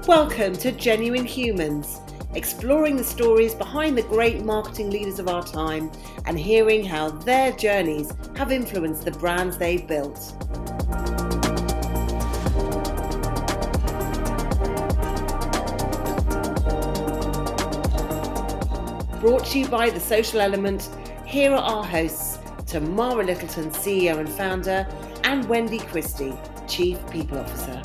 Welcome to Genuine Humans, exploring the stories behind the great marketing leaders of our time and hearing how their journeys have influenced the brands they've built. Brought to you by The Social Element, here are our hosts, Tamara Littleton, CEO and founder, and Wendy Christie, Chief People Officer.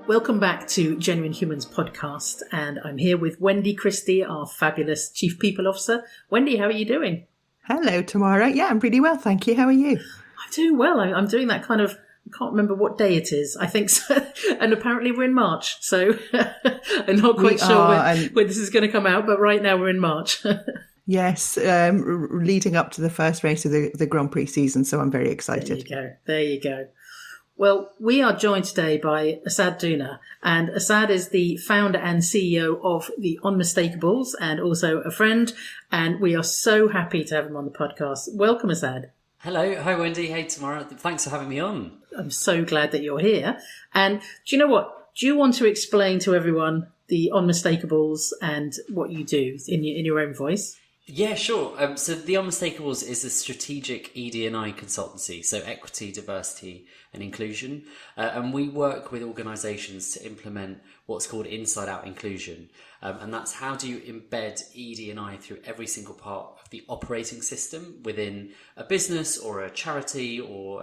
Welcome back to Genuine Humans podcast, and I'm here with Wendy Christie, our fabulous Chief People Officer. Wendy, how are you doing? Hello, Tamara. Yeah, I'm pretty well, thank you. How are you? I'm doing well. I'm doing that kind of, I can't remember what day it is. I think so. And apparently we're in March, so I'm not quite sure when this is going to come out, but right now we're in March. Yes, leading up to the first race of the Grand Prix season, so I'm very excited. There you go. Well, we are joined today by Asad Dhunna, and Asad is the founder and CEO of the Unmistakables and also a friend, and we are so happy to have him on the podcast. Welcome, Asad. Hello. Hi, Wendy. Hey, Tamara. Thanks for having me on. I'm so glad that you're here. And do you know what? Do you want to explain to everyone the Unmistakables and what you do in your own voice? Yeah, sure. So the Unmistakables is a strategic ED&I consultancy, so equity, diversity and inclusion. And we work with organisations to implement what's called inside-out inclusion. And that's how do you embed ED&I through every single part of the operating system within a business or a charity or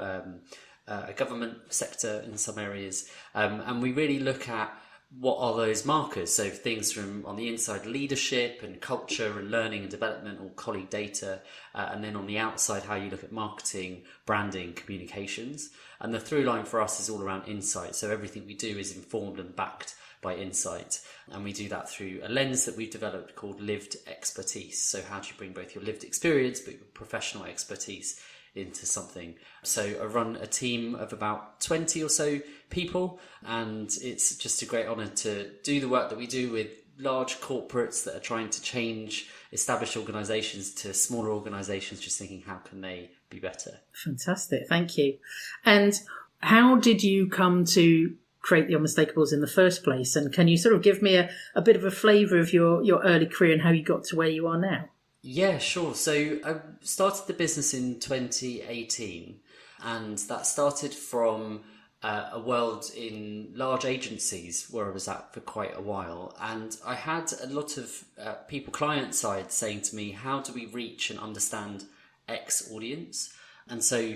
a government sector in some areas. And we really look at what are those markers? So things from on the inside, leadership and culture and learning and development or colleague data. And then on the outside, how you look at marketing, branding, communications. And the through line for us is all around insight. So everything we do is informed and backed by insight. And we do that through a lens that we've developed called lived expertise. So how do you bring both your lived experience, but your professional expertise into something. So I run a team of about 20 or so people, and it's just a great honour to do the work that we do with large corporates that are trying to change established organisations to smaller organisations, just thinking how can they be better. Fantastic, thank you. And how did you come to create the Unmistakables in the first place? And can you sort of give me a bit of a flavour of your early career and how you got to where you are now? Yeah, sure. So I started the business in 2018, and that started from a world in large agencies where I was at for quite a while. And I had a lot of people client side saying to me, how do we reach and understand X audience? And so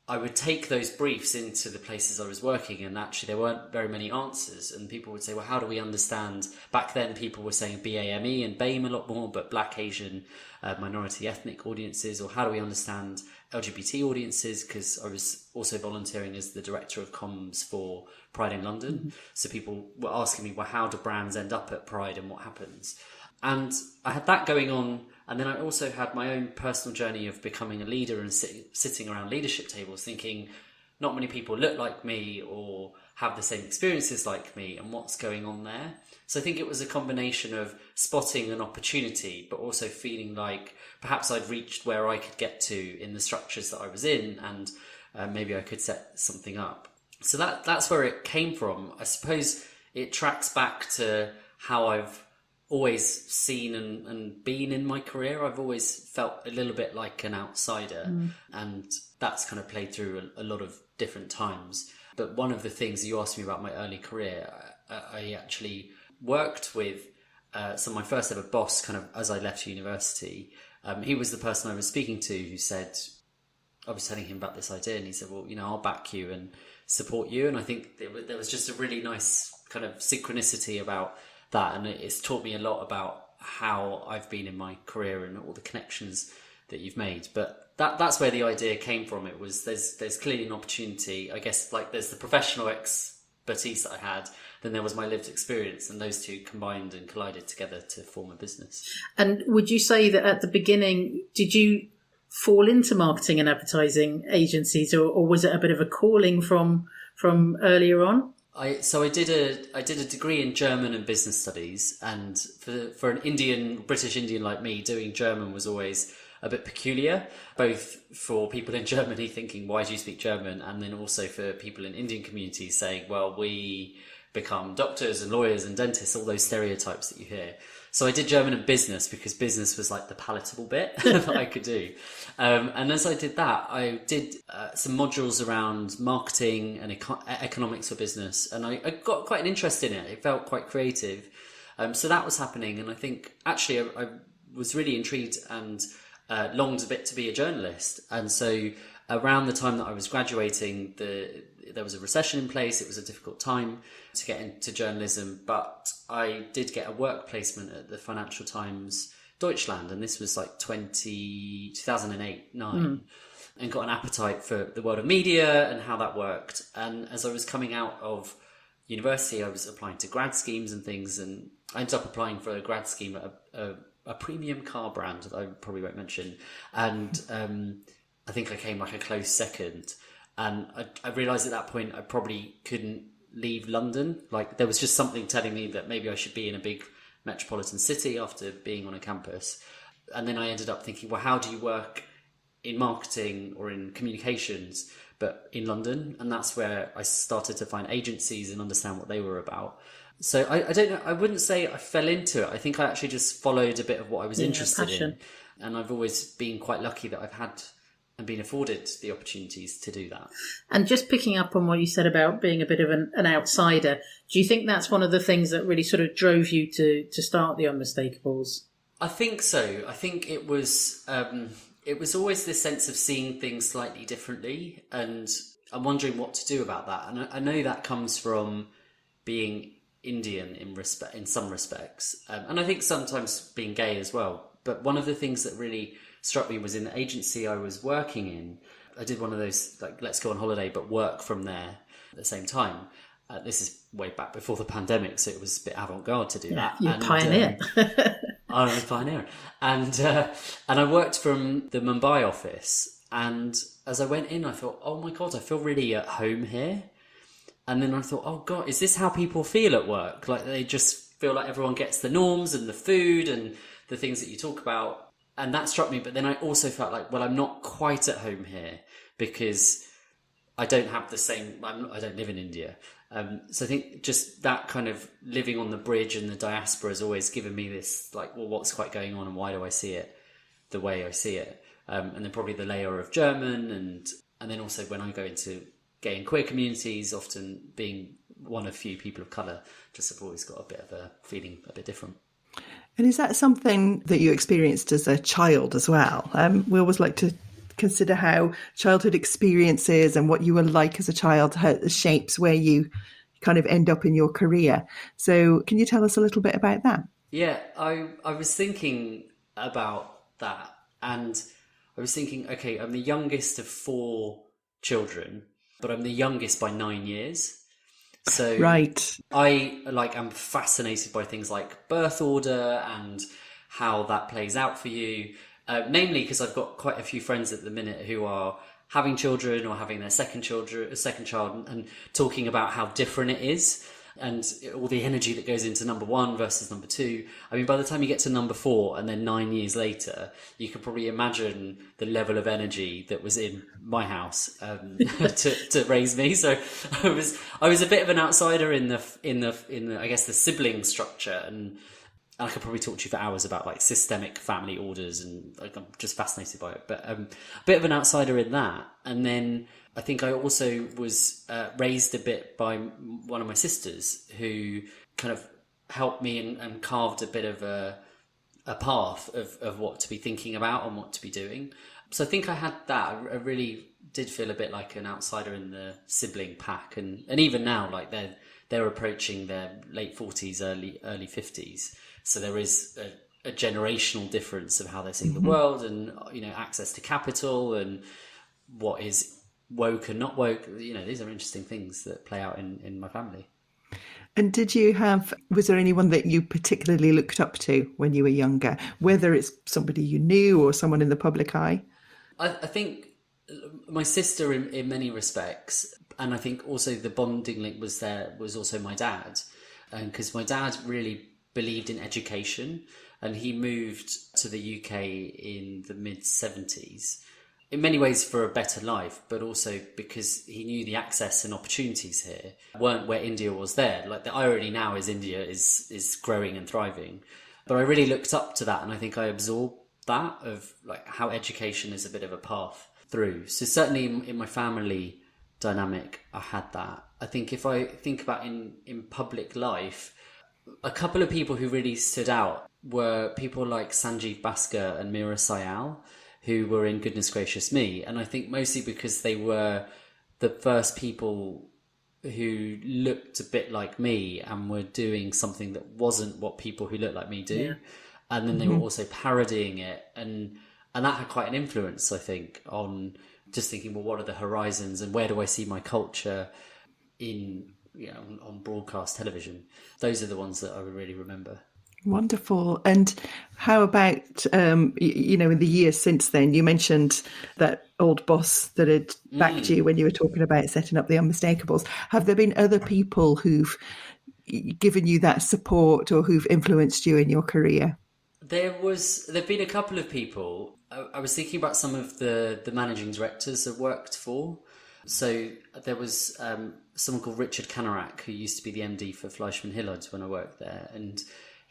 I would take those briefs into the places I was working, and actually there weren't very many answers. And people would say, well, how do we understand? Back then people were saying BAME and BAME a lot more, but Black, Asian, minority ethnic audiences, or how do we understand LGBT audiences? Because I was also volunteering as the director of comms for Pride in London. Mm-hmm. So people were asking me, well, how do brands end up at Pride and what happens? And I had that going on. And then I also had my own personal journey of becoming a leader and sitting around leadership tables thinking not many people look like me or have the same experiences like me, and what's going on there. So I think it was a combination of spotting an opportunity, but also feeling like perhaps I'd reached where I could get to in the structures that I was in, and maybe I could set something up. So that's where it came from. I suppose it tracks back to how I've always seen and been in my career. I've always felt a little bit like an outsider, and that's kind of played through a lot of different times. But one of the things you asked me about my early career, I actually worked with my first ever boss kind of as I left university. He was the person I was speaking to who said, I was telling him about this idea, and he said, well, I'll back you and support you. And I think there was just a really nice kind of synchronicity about that, and it's taught me a lot about how I've been in my career and all the connections that you've made. But that's where the idea came from. It was there's clearly an opportunity, I guess, like there's the professional expertise that I had, then there was my lived experience, and those two combined and collided together to form a business. And would you say that at the beginning, did you fall into marketing and advertising agencies, or was it a bit of a calling from earlier on? I did a degree in German and business studies, and for an British Indian like me, doing German was always a bit peculiar, both for people in Germany thinking, why do you speak German? And then also for people in Indian communities saying, well, we become doctors and lawyers and dentists, all those stereotypes that you hear. So I did German and business because business was like the palatable bit that I could do. And as I did that, I did some modules around marketing and economics for business. And I got quite an interest in it. It felt quite creative. So that was happening. And I think actually I was really intrigued and longed a bit to be a journalist. And so around the time that I was graduating, there was a recession in place. It was a difficult time to get into journalism, but I did get a work placement at the Financial Times Deutschland, and this was like 2008-9, and got an appetite for the world of media and how that worked. And as I was coming out of university, I was applying to grad schemes and things, and I ended up applying for a grad scheme at a premium car brand that I probably won't mention, and I think I came like a close second. And I realised at that point I probably couldn't leave London. Like there was just something telling me that maybe I should be in a big metropolitan city after being on a campus. And then I ended up thinking, well, how do you work in marketing or in communications, but in London? And that's where I started to find agencies and understand what they were about. So I don't know, I wouldn't say I fell into it. I think I actually just followed a bit of what I was interested in. And I've always been quite lucky that I've had and been afforded the opportunities to do that. And just picking up on what you said about being a bit of an outsider, do you think that's one of the things that really sort of drove you to start the Unmistakables? I think so. I think it was always this sense of seeing things slightly differently, and I'm wondering what to do about that. And I know that comes from being Indian in some respects, and I think sometimes being gay as well. But one of the things that really struck me was in the agency I was working in. I did one of those, like, let's go on holiday, but work from there at the same time. This is way back before the pandemic, so it was a bit avant-garde to do that. You're pioneer. I was a pioneer. And I worked from the Mumbai office. And as I went in, I thought, oh my God, I feel really at home here. And then I thought, oh God, is this how people feel at work? Like they just feel like everyone gets the norms and the food and the things that you talk about. And that struck me. But then I also felt like, well, I'm not quite at home here because I don't have the same, I don't live in India. So I think just that kind of living on the bridge and the diaspora has always given me this, like, well, what's quite going on and why do I see it the way I see it? And then probably the layer of German and then also when I go into gay and queer communities, often being one of few people of colour, just have always got a bit of a feeling a bit different. And is that something that you experienced as a child as well? We always like to consider how childhood experiences and what you were like as a child shapes where you kind of end up in your career. So can you tell us a little bit about that? Yeah, I was thinking about that, and I was thinking, okay, I'm the youngest of 4 children, but I'm the youngest by 9 years. So right. I am fascinated by things like birth order and how that plays out for you. Namely because I've got quite a few friends at the minute who are having children or having their second child and talking about how different it is and all the energy that goes into number 1 versus number 2. I mean, by the time you get to number 4 and then 9 years later, you can probably imagine the level of energy that was in my house to raise me. So I was a bit of an outsider in the I guess the sibling structure, and I could probably talk to you for hours about like systemic family orders, and like, I'm just fascinated by it. But a bit of an outsider in that, and then I think I also was raised a bit by one of my sisters who kind of helped me and carved a bit of a path of what to be thinking about and what to be doing. So I think I had that. I really did feel a bit like an outsider in the sibling pack, and even now, like they're approaching their late 40s, early 50s. So there is a generational difference of how they're seeing the world, and access to capital, and what is woke and not woke. These are interesting things that play out in my family. And was there anyone that you particularly looked up to when you were younger, whether it's somebody you knew or someone in the public eye? I think my sister in many respects, and I think also the bonding link was also my dad, because my dad really believed in education, and he moved to the UK in the mid-70s. In many ways for a better life, but also because he knew the access and opportunities here weren't where India was there. Like the irony now is India is growing and thriving. But I really looked up to that, and I think I absorbed that of like how education is a bit of a path through. So certainly in my family dynamic, I had that. I think if I think about in public life, a couple of people who really stood out were people like Sanjeev Bhaskar and Meera Syal, who were in Goodness Gracious Me. And I think mostly because they were the first people who looked a bit like me and were doing something that wasn't what people who look like me do. Yeah. And then they were also parodying it. And that had quite an influence, I think, on just thinking, well, what are the horizons and where do I see my culture in, on broadcast television? Those are the ones that I would really remember. Wonderful. And how about, in the years since then, you mentioned that old boss that had backed you when you were talking about setting up the Unmistakables. Have there been other people who've given you that support or who've influenced you in your career? There've been a couple of people. I was thinking about some of the managing directors I've worked for. So there was someone called Richard Kanareck, who used to be the MD for Fleishman Hillard when I worked there. And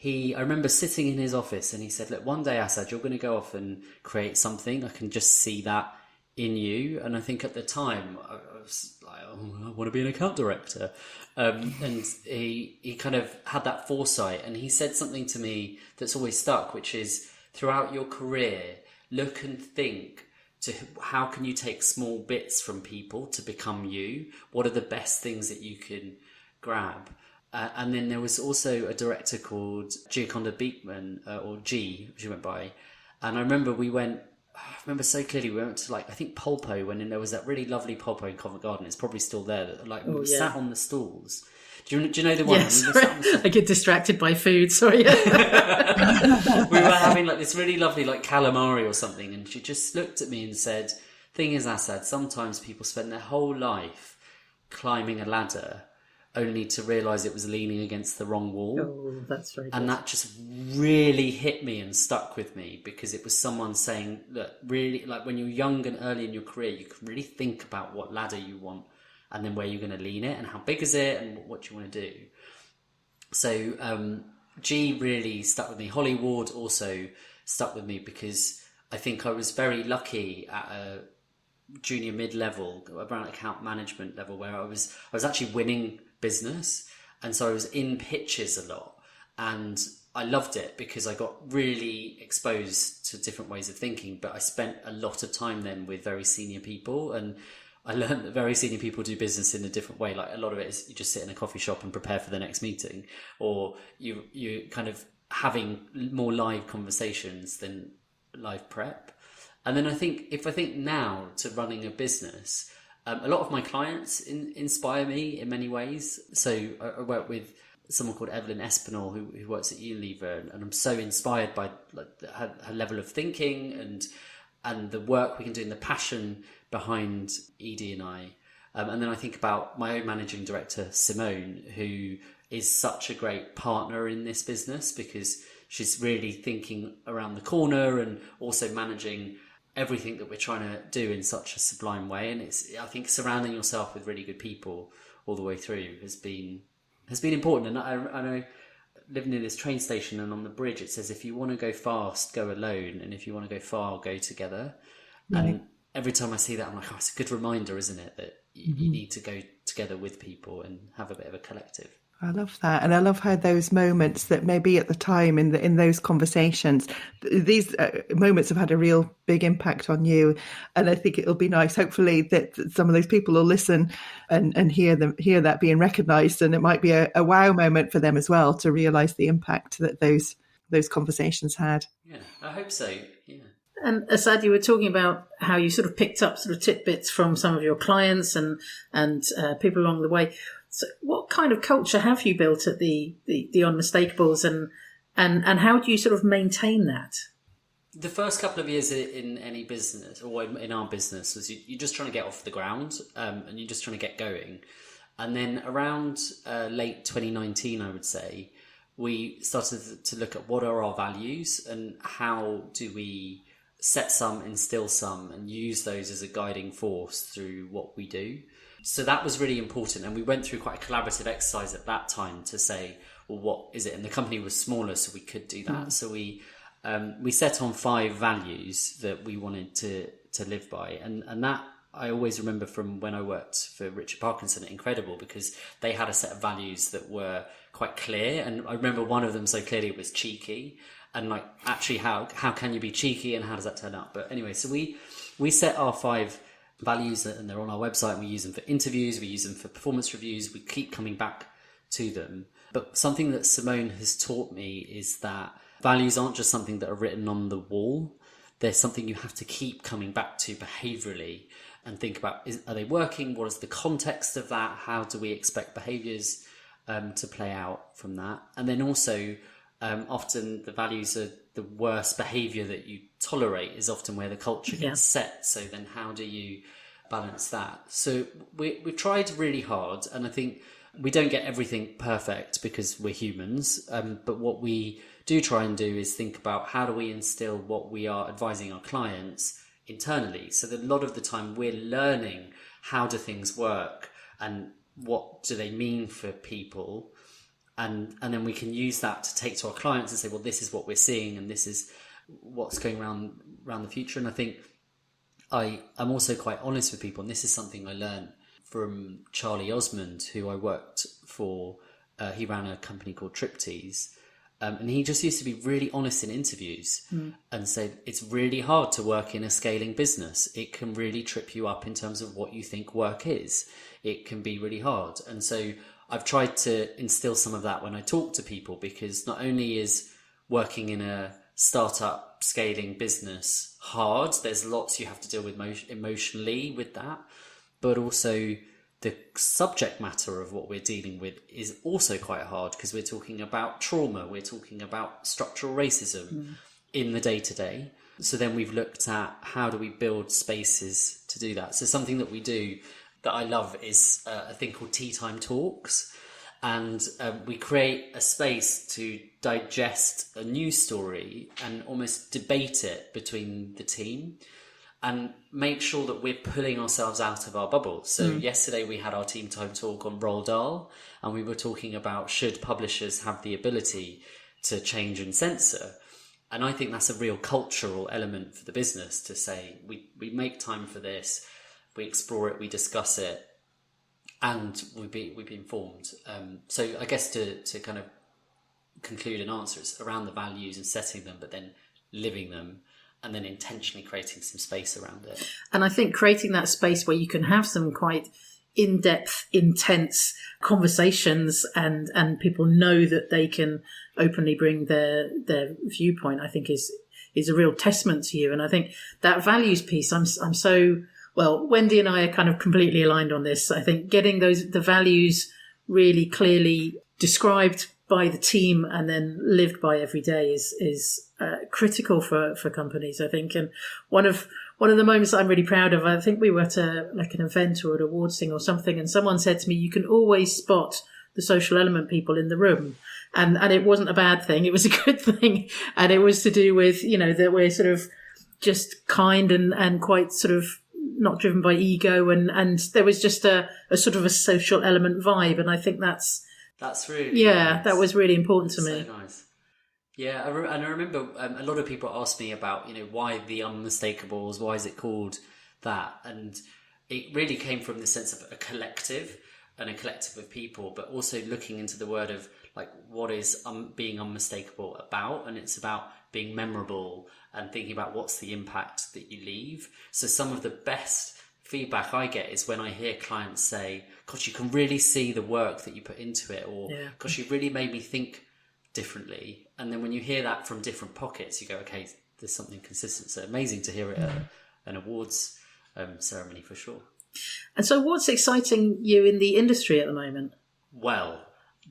I remember sitting in his office and he said, look, one day, Asad, you're going to go off and create something. I can just see that in you. And I think at the time, I was like, I want to be an account director. And he kind of had that foresight. And he said something to me that's always stuck, which is throughout your career, look and think to how can you take small bits from people to become you? What are the best things that you can grab? And then there was also a director called Gioconda Beekman, or G, she went by. And I remember I remember so clearly, we went to I think Polpo, when there was that really lovely Polpo in Covent Garden. It's probably still there. That we sat on the stalls. Do you know the one? Yes, I get distracted by food, sorry. We were having this really lovely calamari or something, and she just looked at me and said, thing is, Asad, sometimes people spend their whole life climbing a ladder only to realise it was leaning against the wrong wall. Oh, that's very good. And that just really hit me and stuck with me, because it was someone saying that really, when you're young and early in your career, you can really think about what ladder you want and then where you're going to lean it and how big is it and what you want to do. So G really stuck with me. Holly Ward also stuck with me, because I think I was very lucky at a junior mid-level, around account management level, where I was actually winning business, and so I was in pitches a lot, and I loved it because I got really exposed to different ways of thinking. But I spent a lot of time then with very senior people, and I learned that very senior people do business in a different way. A lot of it is you just sit in a coffee shop and prepare for the next meeting, or you kind of having more live conversations than live prep. And then if I think now to running a business, a lot of my clients inspire me in many ways. So I work with someone called Evelyn Espinal who works at Unilever, and I'm so inspired by her level of thinking and the work we can do and the passion behind ED&I. And then I think about my own managing director, Simone, who is such a great partner in this business, because she's really thinking around the corner and also managing everything that we're trying to do in such a sublime way. And I think surrounding yourself with really good people all the way through has been important. And I know, living near this train station and on the bridge, it says, if you want to go fast, go alone, and if you want to go far, go together. Right. And every time I see that, I'm like, it's a good reminder, isn't it, that you need to go together with people and have a bit of a collective. I love that. And I love how those moments that maybe at the time in those conversations, these moments have had a real big impact on you. And I think it'll be nice, hopefully, that some of those people will listen and hear that being recognised. And it might be a wow moment for them as well, to realise the impact that those conversations had. Yeah, I hope so. Yeah. And Asad, you were talking about how you sort of picked up sort of tidbits from some of your clients and people along the way. So what kind of culture have you built at the Unmistakables, and how do you sort of maintain that? The first couple of years in any business, or in our business, was you're just trying to get off the ground, and you're just trying to get going. And then around late 2019, I would say, we started to look at what are our values and how do we set some, instill some, and use those as a guiding force through what we do. So that was really important. And we went through quite a collaborative exercise at that time to say, well, what is it? And the company was smaller, so we could do that. So we set on 5 values that we wanted to live by. And that I always remember from when I worked for Richard Parkinson at Incredible, because they had a set of values that were quite clear. And I remember one of them so clearly was cheeky. And like, actually, how can you be cheeky and how does that turn out? But anyway, so we set our 5 values, and they're on our website, and we use them for interviews, we use them for performance reviews, we keep coming back to them. But something that Simone has taught me is that values aren't just something that are written on the wall. They're something you have to keep coming back to behaviourally and think about, are they working? What is the context of that? How do we expect behaviours to play out from that? And then also, often the values are the worst behaviour that you tolerate is often where the culture gets set. So then how do you balance that? So we've tried really hard, and I think we don't get everything perfect because we're humans. But what we do try and do is think about how do we instill what we are advising our clients internally. So that a lot of the time we're learning how do things work and what do they mean for people. And then we can use that to take to our clients and say, well, this is what we're seeing and this is what's going around the future. And I think I'm also quite honest with people. And this is something I learned from Charlie Osmond, who I worked for. He ran a company called Triptease. And he just used to be really honest in interviews and said, it's really hard to work in a scaling business. It can really trip you up in terms of what you think work is. It can be really hard. And so I've tried to instill some of that when I talk to people, because not only is working in a startup scaling business hard, there's lots you have to deal with emotionally with that, but also the subject matter of what we're dealing with is also quite hard, because we're talking about trauma, we're talking about structural racism in the day-to-day. So then we've looked at how do we build spaces to do that. So something that we do that I love is a thing called Tea Time Talks. And we create a space to digest a news story and almost debate it between the team and make sure that we're pulling ourselves out of our bubble. So yesterday we had our Team Time Talk on Roald Dahl, and we were talking about should publishers have the ability to change and censor. And I think that's a real cultural element for the business to say, we make time for this, we explore it, we discuss it, and we be informed. So I guess to kind of conclude an answer, it's around the values and setting them, but then living them, and then intentionally creating some space around it. And I think creating that space where you can have some quite in-depth, intense conversations and people know that they can openly bring their viewpoint, I think is a real testament to you. And I think that values piece, I'm so... Well, Wendy and I are kind of completely aligned on this. I think getting the values really clearly described by the team and then lived by every day is critical for companies, I think. And one of the moments I'm really proud of, I think we were at an event or an awards thing or something, and someone said to me, you can always spot the social element people in the room. And it wasn't a bad thing. It was a good thing. And it was to do with, that we're sort of just kind and quite sort of not driven by ego, and there was just a sort of a social element vibe, and I think that's really nice. That was really important to me. So nice. Yeah, and I remember a lot of people asked me about why the Unmistakables, why is it called that, and it really came from the sense of a collective of people, but also looking into the word of like what is being unmistakable about, and it's about being memorable and thinking about what's the impact that you leave. So some of the best feedback I get is when I hear clients say, gosh, you can really see the work that you put into it, or gosh, you really made me think differently. And then when you hear that from different pockets, you go, okay, there's something consistent. So amazing to hear it at an awards ceremony for sure. And so what's exciting you in the industry at the moment? Well,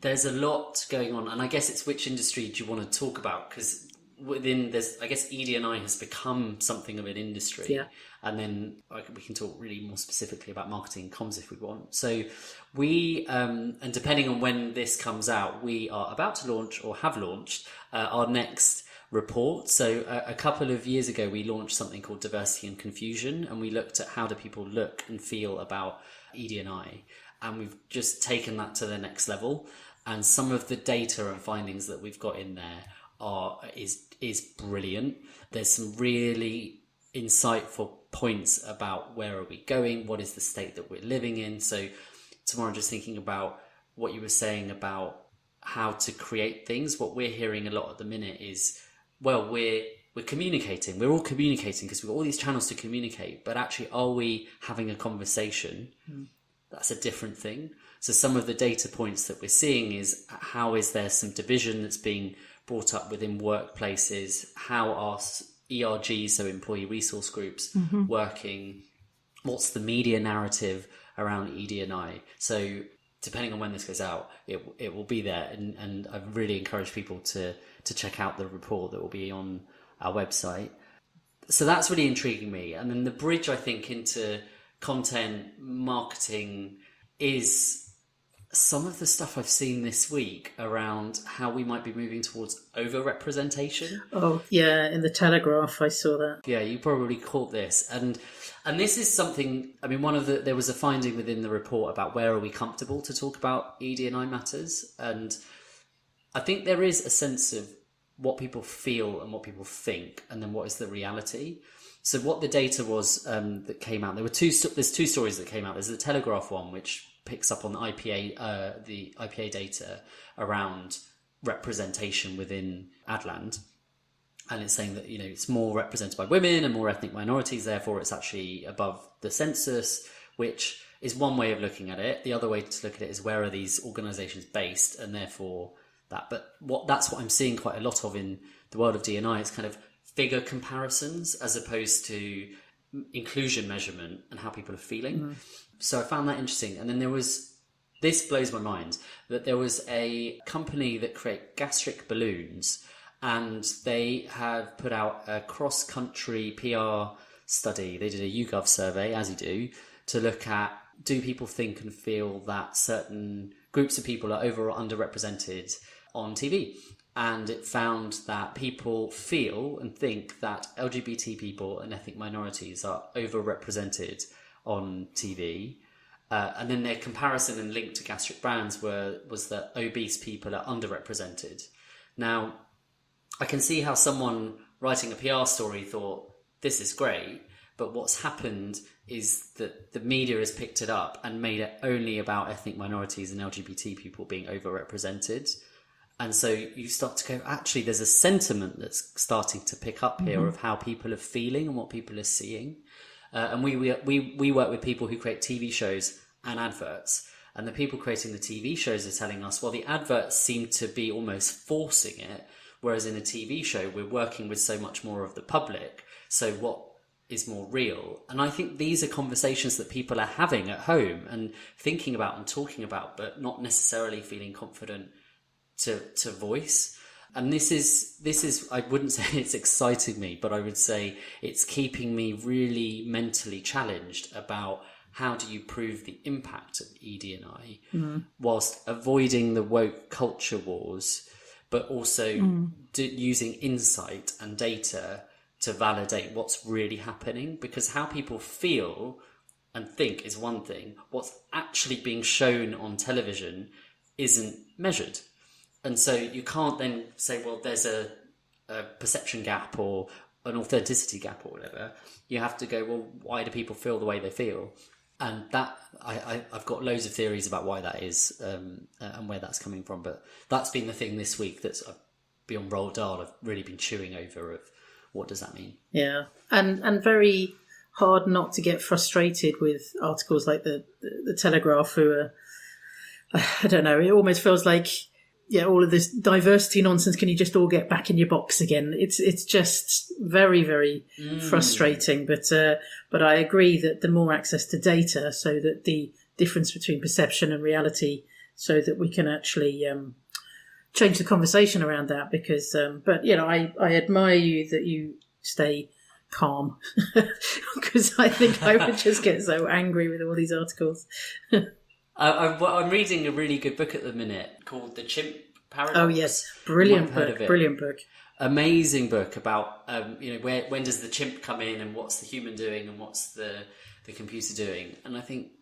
there's a lot going on, and I guess it's which industry do you want to talk about? Because within there's, I guess ED&I has become something of an industry. Yeah. And then we can talk really more specifically about marketing and comms if we want. So we, and depending on when this comes out, we are about to launch or have launched our next report. So a couple of years ago, we launched something called Diversity and Confusion, and we looked at how do people look and feel about ED&I. And we've just taken that to the next level. And some of the data and findings that we've got in there is brilliant. There's some really insightful points about where are we going, what is the state that we're living in. So tomorrow, just thinking about what you were saying about how to create things, what we're hearing a lot at the minute is, well, we're communicating, we're all communicating because we've got all these channels to communicate, but actually are we having a conversation? That's a different thing. So some of the data points that we're seeing is how is there some division that's being brought up within workplaces, how are ERGs, so employee resource groups, working, what's the media narrative around ED&I. So depending on when this goes out, it will be there, and I really encourage people to check out the report that will be on our website. So that's really intriguing me. And then the bridge, I think, into content marketing is some of the stuff I've seen this week around how we might be moving towards over-representation. Oh, yeah, in the Telegraph, I saw that. Yeah, you probably caught this. And this is something, I mean, there was a finding within the report about where are we comfortable to talk about ED&I matters. And I think there is a sense of what people feel and what people think, and then what is the reality. So what the data was that came out, there's two stories that came out. There's the Telegraph one, which picks up on the IPA data around representation within Adland. And it's saying that, it's more represented by women and more ethnic minorities, therefore it's actually above the census, which is one way of looking at it. The other way to look at it is where are these organisations based, and therefore that. But that's what I'm seeing quite a lot of in the world of D&I. It's kind of figure comparisons as opposed to inclusion measurement and how people are feeling. So I found that interesting. And then this blows my mind, that there was a company that create gastric balloons, and they have put out a cross-country PR study. They did a YouGov survey, as you do, to look at, do people think and feel that certain groups of people are over or underrepresented on TV? And it found that people feel and think that LGBT people and ethnic minorities are overrepresented on TV. And then their comparison and link to gastric brands was that obese people are underrepresented. Now, I can see how someone writing a PR story thought, this is great, but what's happened is that the media has picked it up and made it only about ethnic minorities and LGBT people being overrepresented. And so you start to go, actually, there's a sentiment that's starting to pick up here of how people are feeling and what people are seeing. And we work with people who create TV shows and adverts. And the people creating the TV shows are telling us, well, the adverts seem to be almost forcing it. Whereas in a TV show, we're working with so much more of the public. So what is more real? And I think these are conversations that people are having at home and thinking about and talking about, but not necessarily feeling confident to voice. And this is I wouldn't say it's exciting me, but I would say it's keeping me really mentally challenged about how do you prove the impact of ED&I whilst avoiding the woke culture wars, but also using insight and data to validate what's really happening. Because how people feel and think is one thing. What's actually being shown on television isn't measured. And so you can't then say, well, there's a perception gap or an authenticity gap or whatever. You have to go, well, why do people feel the way they feel? And that I've got loads of theories about why that is and where that's coming from. But that's been the thing this week that's beyond Roald Dahl. I've really been chewing over of what does that mean? Yeah. And very hard not to get frustrated with articles like the Telegraph who are, I don't know, it almost feels like, yeah, all of this diversity nonsense, can you just all get back in your box again? It's just very, very frustrating. But I agree that the more access to data, so that the difference between perception and reality, so that we can actually change the conversation around that because, but you know, I admire you that you stay calm because I think I would just get so angry with all these articles. I'm reading a really good book at the minute called The Chimp Paradox. Oh yes, brilliant book. Amazing book about when does the chimp come in and what's the human doing and what's the computer doing. And I think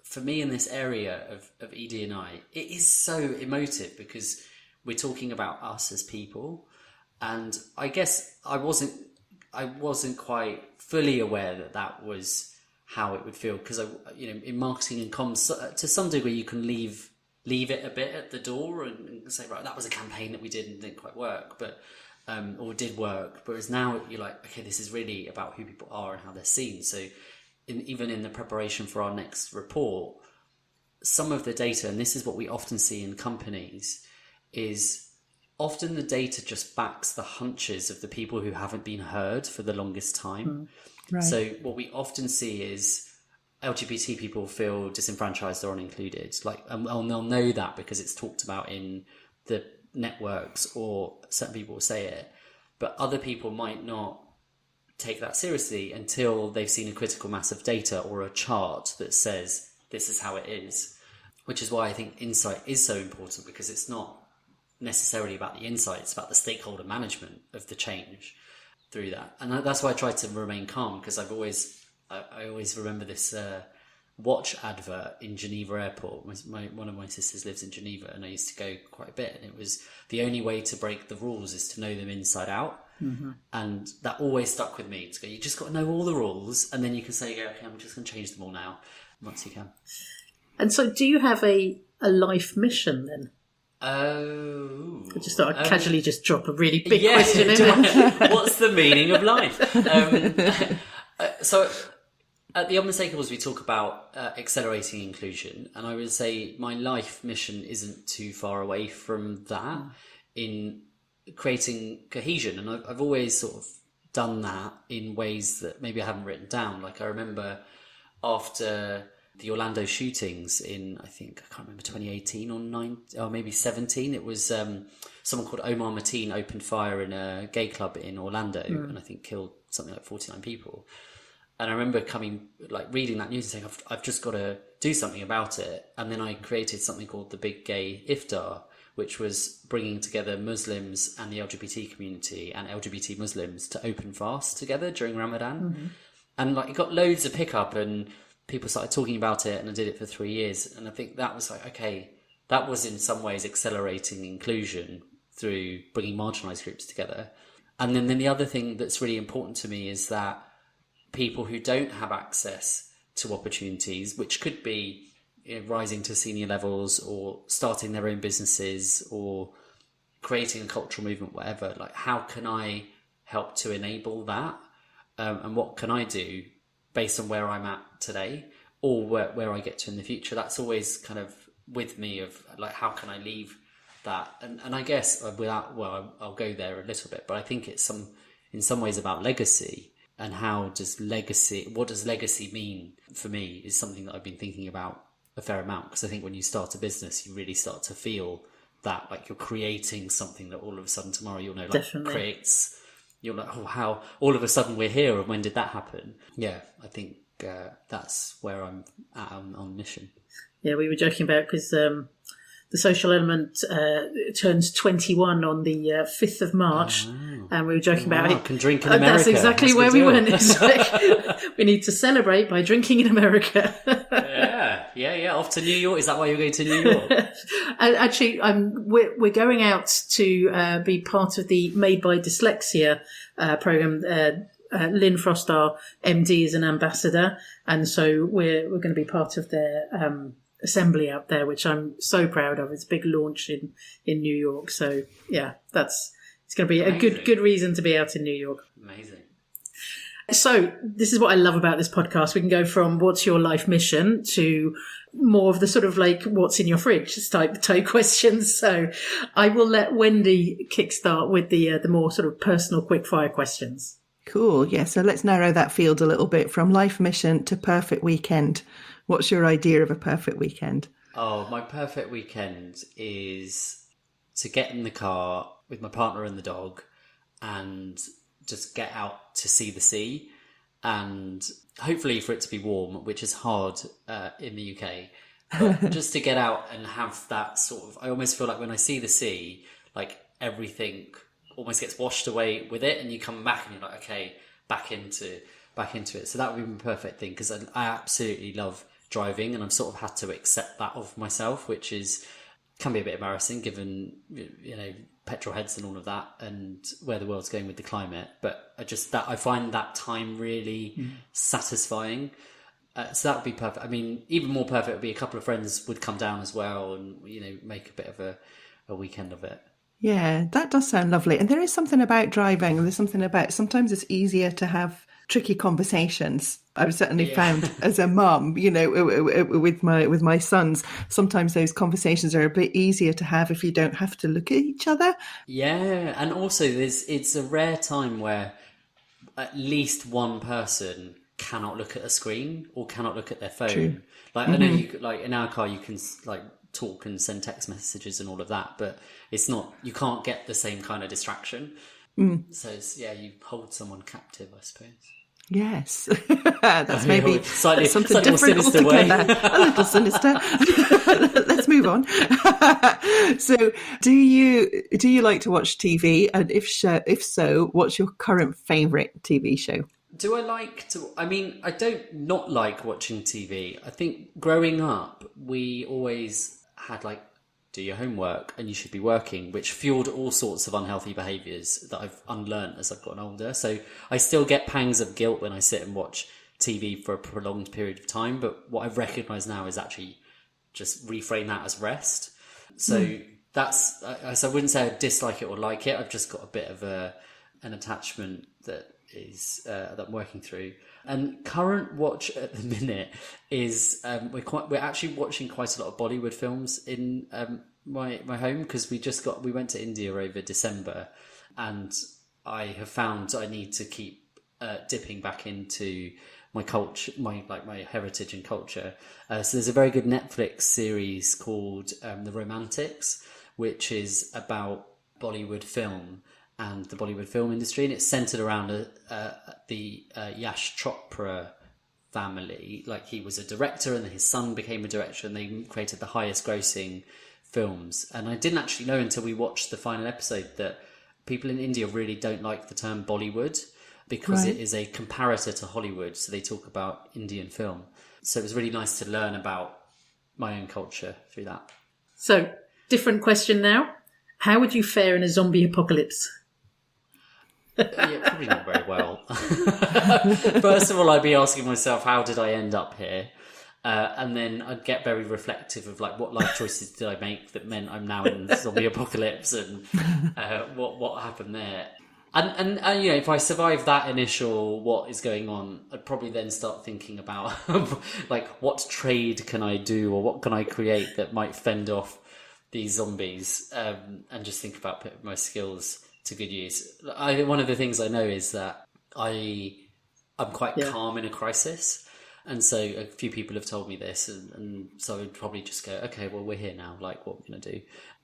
for me in this area of ED&I, it is so emotive because we're talking about us as people, and I guess I wasn't quite fully aware that was how it would feel because in marketing and comms to some degree you can leave it a bit at the door and say, right, that was a campaign that we did and didn't quite work, but or did work. Whereas now you're like, okay, this is really about who people are and how they're seen. So even in the preparation for our next report, some of the data, and this is what we often see in companies, is often the data just backs the hunches of the people who haven't been heard for the longest time. Right. So what we often see is LGBT people feel disenfranchised or unincluded. And they'll know that because it's talked about in the networks or certain people will say it. But other people might not take that seriously until they've seen a critical mass of data or a chart that says this is how it is. Which is why I think insight is so important, because it's not necessarily about the insight, it's about the stakeholder management of the change through that. And that's why I try to remain calm, because I always remember this watch advert in Geneva Airport. One of my sisters lives in Geneva, and I used to go quite a bit, and it was the only way to break the rules is to know them inside out. Mm-hmm. And that always stuck with me, to go, you just got to know all the rules, and then you can say, okay, I'm just going to change them all now once you can. And so do you have a life mission then? Oh. I just thought I'd casually just drop a really big question in. What's the meaning of life? So at the Unmistakables, we talk about accelerating inclusion. And I would say my life mission isn't too far away from that in creating cohesion. And I've always sort of done that in ways that maybe I haven't written down. Like I remember after the Orlando shootings in, I can't remember, 2018 or maybe 17. It was someone called Omar Mateen opened fire in a gay club in Orlando and I think killed something like 49 people. And I remember reading that news and saying, I've just got to do something about it. And then I created something called the Big Gay Iftar, which was bringing together Muslims and the LGBT community and LGBT Muslims to open fast together during Ramadan. Mm-hmm. And it got loads of pickup and people started talking about it, and I did it for 3 years. And I think that was okay, that was in some ways accelerating inclusion through bringing marginalised groups together. And then the other thing that's really important to me is that people who don't have access to opportunities, which could be rising to senior levels or starting their own businesses or creating a cultural movement, whatever, how can I help to enable that? And what can I do based on where I'm at today or where I get to in the future? That's always kind of with me of how can I leave that? And I guess I'll go there a little bit, but I think it's in some ways about legacy. And what does legacy mean for me is something that I've been thinking about a fair amount, because I think when you start a business, you really start to feel that you're creating something that all of a sudden tomorrow you'll know creates. You're like, oh, how all of a sudden we're here, and when did that happen? Yeah, I think that's where I'm at on mission. Yeah, we were joking about because the social element turns 21 on the 5th of March, and we were joking about it. Can drink in America. That's exactly where we went. We need to celebrate by drinking in America. Yeah. Off to New York. Is that why you're going to New York? Actually, we're going out to be part of the Made by Dyslexia program. Lynn Frost, our MD, is an ambassador, and so we're going to be part of their assembly out there, which I'm so proud of. It's a big launch in New York. So yeah, it's going to be a good reason to be out in New York. Amazing. So this is what I love about this podcast. We can go from what's your life mission to more of the sort of what's in your fridge type questions. So I will let Wendy kickstart with the more sort of personal quickfire questions. Cool. Yeah. So let's narrow that field a little bit from life mission to perfect weekend. What's your idea of a perfect weekend? Oh, my perfect weekend is to get in the car with my partner and the dog and just get out to see the sea, and hopefully for it to be warm, which is hard in the UK. But just to get out and have that sort of, I almost feel like when I see the sea, like everything almost gets washed away with it, and you come back and you're like, okay, back into it. So that would be my perfect thing, because I absolutely love driving, and I've sort of had to accept that of myself, which can be a bit embarrassing given, you know, petrol heads and all of that, and where the world's going with the climate. But I find that time really satisfying. So that would be perfect. I mean, even more perfect would be a couple of friends would come down as well, and, you know, make a bit of a weekend of it. Yeah, that does sound lovely. And there is something about driving. There's something about, sometimes it's easier to have tricky conversations. I've certainly found as a mum, you know, with my sons, sometimes those conversations are a bit easier to have if you don't have to look at each other. Yeah, and also it's a rare time where at least one person cannot look at a screen or cannot look at their phone. True. Like I know you, like in our car, you can like talk and send text messages and all of that, but it's not, you can't get the same kind of distraction. So it's, you hold someone captive, I suppose. Yes, that's maybe slightly something different altogether. A little sinister. Let's move on. So, do you like to watch TV? And if so, what's your current favourite TV show? Do I like to? I mean, I don't not like watching TV. I think growing up, we always had like, do your homework and you should be working, which fueled all sorts of unhealthy behaviours that I've unlearned as I've gotten older. So I still get pangs of guilt when I sit and watch TV for a prolonged period of time. But what I've recognised now is actually just reframe that as rest. So that's, so I wouldn't say I dislike it or like it. I've just got a bit of an attachment that I'm working through. And current watch at the minute is we're actually watching quite a lot of Bollywood films in my home, because we went to India over December, and I have found I need to keep dipping back into my culture, my heritage and culture. So there's a very good Netflix series called The Romantics, which is about Bollywood film and the Bollywood film industry, and it's centered around the Yash Chopra family. Like, he was a director and his son became a director, and they created the highest grossing films. And I didn't actually know until we watched the final episode that people in India really don't like the term Bollywood, because it is a comparator to Hollywood. So they talk about Indian film. So it was really nice to learn about my own culture through that. So, different question now. How would you fare in a zombie apocalypse? Probably not very well. First of all, I'd be asking myself, how did I end up here? And then I'd get very reflective of like, what life choices did I make that meant I'm now in zombie apocalypse, and what happened there. And you know, if I survive that initial what is going on, I'd probably then start thinking about like, what trade can I do, or what can I create that might fend off these zombies, and just think about putting my skills to good use. One of the things I know is that I'm quite calm in a crisis, and so a few people have told me this, and so I'd probably just go, okay, well, we're here now, like, what are we going to do?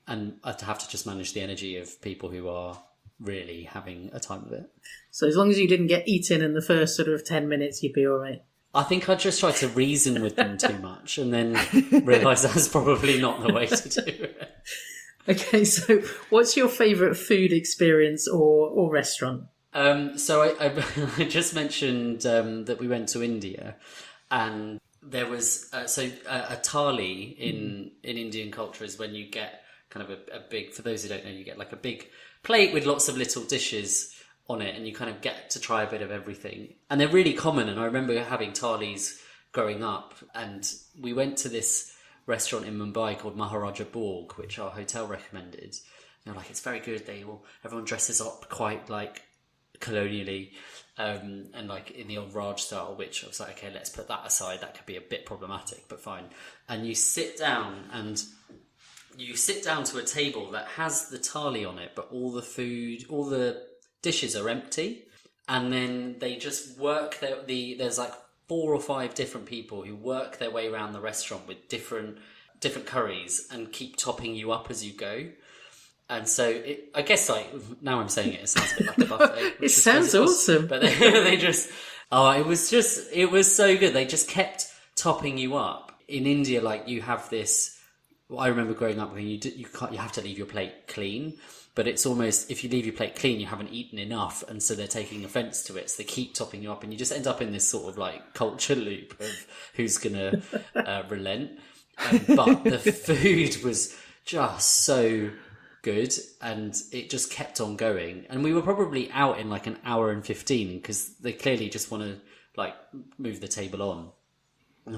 And I'd have to just manage the energy of people who are really having a time of it. So as long as you didn't get eaten in the first sort of 10 minutes, you'd be all right. I think I just try to reason with them too much, and then realise that's probably not the way to do it. Okay, so what's your favourite food experience or restaurant? So I just mentioned that we went to India, and there was a thali in Indian culture is when you get kind of a big, for those who don't know, you get like a big plate with lots of little dishes on it, and you kind of get to try a bit of everything. And they're really common, and I remember having thalis growing up, and we went to this restaurant in Mumbai called Maharaja Borg, which our hotel recommended. They're like, it's very good. Everyone dresses up quite like colonially, and like in the old Raj style, which I was like, okay, let's put that aside. That could be a bit problematic, but fine. And you sit down to a table that has the thali on it, but all the food, all the dishes are empty. And then they just work there's like 4 or 5 different people who work their way around the restaurant with different curries and keep topping you up as you go. And so I guess like now I'm saying it sounds a bit like a buffet. It sounds awesome. But they just, it was so good. They just kept topping you up. In India, like you have this, I remember growing up when you have to leave your plate clean. But it's almost, if you leave your plate clean, you haven't eaten enough. And so they're taking offence to it. So they keep topping you up. And you just end up in this sort of like culture loop of who's going to relent. But the food was just so good. And it just kept on going. And we were probably out in like an hour and 15 because they clearly just want to like move the table on.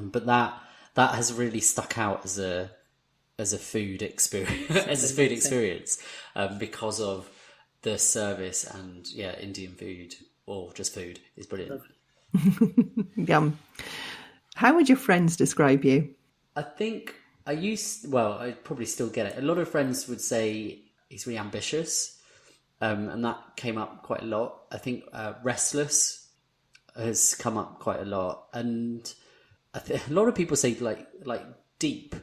But that has really stuck out as a food experience, because of the service and Indian food or just food is brilliant. Yum. How would your friends describe you? I think I probably still get it. A lot of friends would say he's really ambitious, and that came up quite a lot. I think restless has come up quite a lot, and a lot of people say like deep.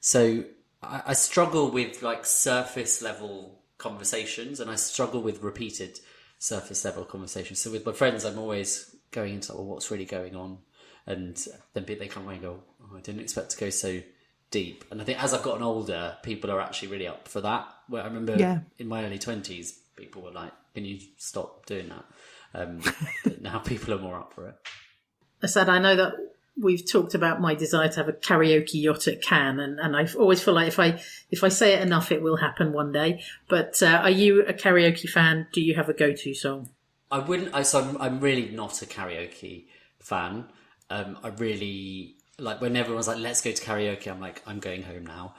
So I struggle with like surface level conversations, and I struggle with repeated surface level conversations. So with my friends, I'm always going into what's really going on, and then they come away and go, I didn't expect to go so deep. And I think as I've gotten older, people are actually really up for that. Where I remember in my early 20s, people were like, can you stop doing that? But now people are more up for it. Asad, I know that we've talked about my desire to have a karaoke yacht at Cannes, and I always feel like if I say it enough, it will happen one day. But are you a karaoke fan? Do you have a go-to song? I wouldn't. So I'm really not a karaoke fan. I really like when everyone's like, "Let's go to karaoke." I'm like, I'm going home now.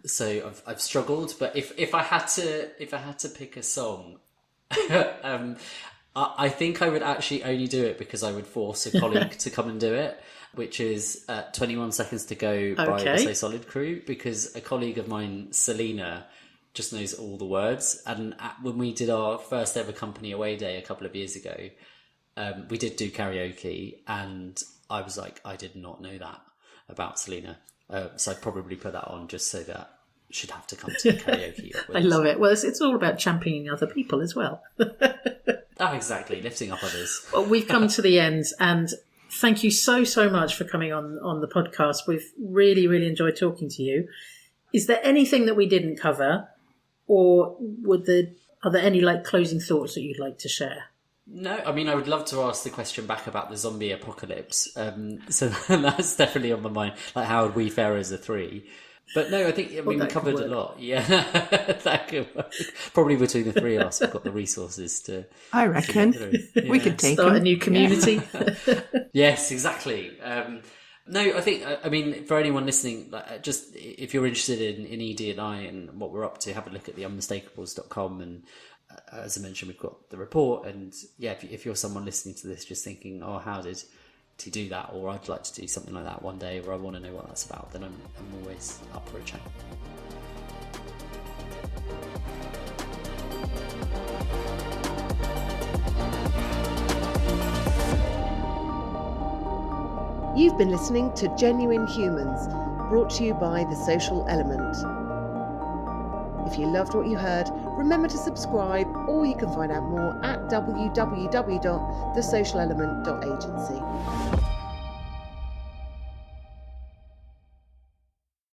So I've struggled. But if I had to pick a song, I think I would actually only do it because I would force a colleague to come and do it, which is 21 Seconds to Go by the So Solid crew, because a colleague of mine, Selena, just knows all the words. And when we did our first ever company away day a couple of years ago, we did do karaoke, and I was like, I did not know that about Selena. So I'd probably put that on just so that she'd have to come to the karaoke. I love it. Well, it's all about championing other people as well. Oh, exactly. Lifting up others. Well, we've come to the end, and thank you so much for coming on the podcast. We've really, really enjoyed talking to you. Is there anything that we didn't cover, or are there any like closing thoughts that you'd like to share? No, I mean, I would love to ask the question back about the zombie apocalypse. So that's definitely on my mind. Like, how would we fare as a three? But no, I think we covered a lot. Yeah, that could work. Probably between the three of us, we've got the resources to. I reckon we could start a new community. Yeah. Yes, exactly. No, I think, I mean, for anyone listening, just if you're interested in ED&I and what we're up to, have a look at the Unmistakables.com. And as I mentioned, we've got the report. And yeah, if you're someone listening to this just thinking, oh, how did he do that? Or I'd like to do something like that one day, or I want to know what that's about, then I'm always up for a chat. You've been listening to Genuine Humans, brought to you by The Social Element. If you loved what you heard, remember to subscribe, or you can find out more at www.thesocialelement.agency.